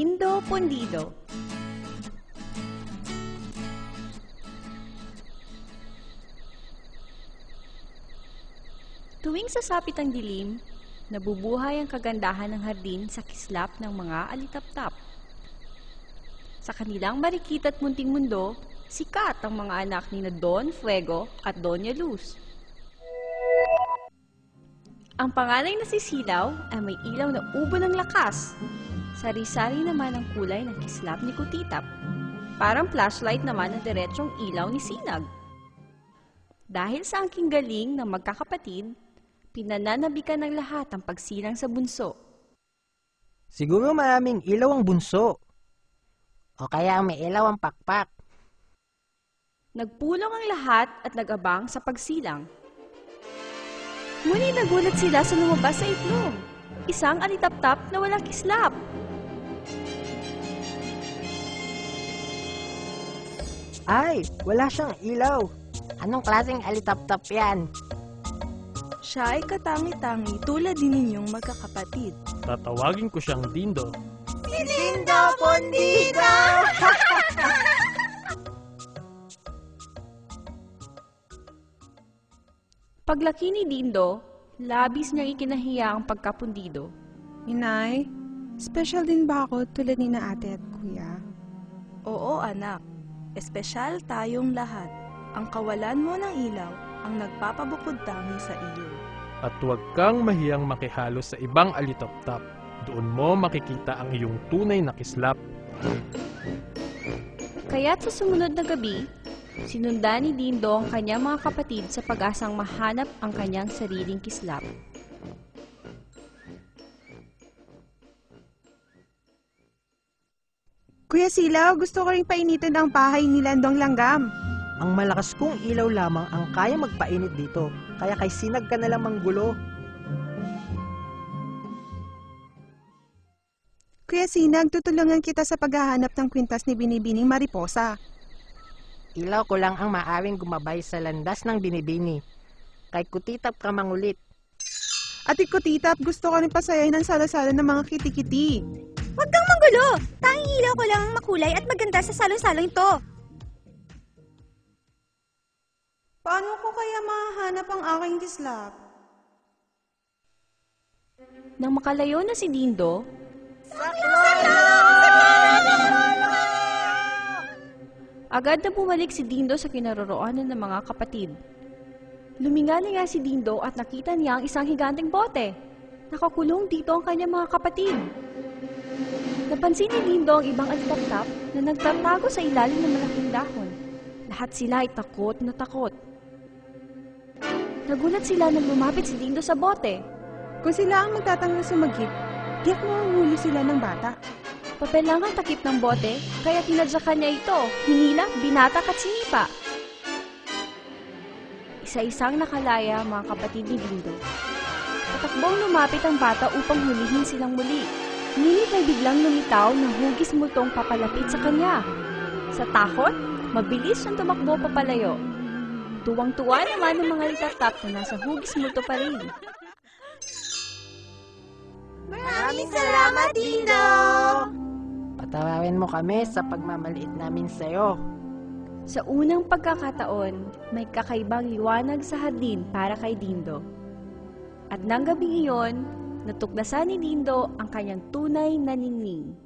Dindo Pundido. Tuwing sasapit ang dilim, nabubuhay ang kagandahan ng hardin sa kislap ng mga alitaptap. Sa kanilang marikit at munting mundo, sikat ang mga anak ni na Don Fuego at Doña Luz. Ang panganay na si Silaw ay may ilaw na ubo ng lakas. Sari-sari naman ang kulay ng kislap ni Kutitap. Parang flashlight naman ang diretsong ilaw ni Sinag. Dahil sa angking galing ng magkakapatid, pinananabikan ng lahat ang pagsilang sa bunso. Siguro maraming ilaw ang bunso. O kaya may ilaw ang pakpak. Nagpulong ang lahat at nag-abang sa pagsilang. Ngunit nagulat sila sa lumabas sa itlog. Isang alitaptap na walang kislap. Ay, wala siyang ilaw. Anong klaseng alitaptap yan? Siya ay katangi-tangi tulad din ninyong magkakapatid. Tatawagin ko siyang Dindo. Si Dindo Pundido! Paglaki ni Dindo, labis niyang ikinahiya ang pagkapundido. Inay, special din ba ako tulad ni na ate at kuya? Oo anak, espesyal tayong lahat. Ang kawalan mo ng ilaw ang nagpapabukod tangi sa iyo. At huwag kang mahiyang makihalo sa ibang alitaptap. Doon mo makikita ang iyong tunay na kislap. Kaya't sa sumunod na gabi, sinundan ni Dindo ang kanyang mga kapatid sa pag-asang mahanap ang kanyang sariling kislap. Kuya Silaw, gusto ko rin painitin ang bahay ni Landong Langgam. Ang malakas kong ilaw lamang ang kaya magpainit dito. Kaya kay Sinag ka na lang manggulo. Kuya Sinag, tutulungan kita sa paghahanap ng kwintas ni Binibining Mariposa. Ilaw ko lang ang maaring gumabay sa landas ng binibini. Kay Kutitap ka mangulit. At Kutitap, gusto ko rin pasayahin ang salo-salo ng mga kiti-kiti. Huwag kang manggulo! Tanging ilaw ko lang ang makulay at maganda sa salong-salong ito. Paano ko kaya mahanap ang aking kislap? Nang makalayo na si Dindo, agad na bumalik si Dindo sa kinaroroonan ng mga kapatid. Lumingali nga si Dindo at nakita niya ang isang higanteng bote. Nakakulong dito ang kanyang mga kapatid. Napansin ni Dindo ang ibang alitaptap na nagtatago sa ilalim ng malaking dahon. Lahat sila ay takot na takot. Nagulat sila nang lumapit si Dindo sa bote. Kung sila ang magtatanggal sumagip, tiyak mahuhuli sila ng bata. Papel lang ang takip ng bote, kaya tinadyakan niya ito, hinila, binatak at sinipa. Isa-isang nakalaya ang mga kapatid ni Dindo. Patakbong lumapit ang bata upang hulihin silang muli. Ngunit may biglang lumitaw na hugis multong papalapit sa kanya. Sa takot, mabilis siyang tumakbo papalayo. Tuwang-tuwa naman ang mga alitaptap na nasa hugis multo pa rin. Maraming salamat, Dindo! Patawarin mo kami sa pagmamaliit namin sa'yo. Sa unang pagkakataon, may kakaibang liwanag sa hardin para kay Dindo. At nang gabing iyon, natuklasan ni Dindo ang kanyang tunay na ningning.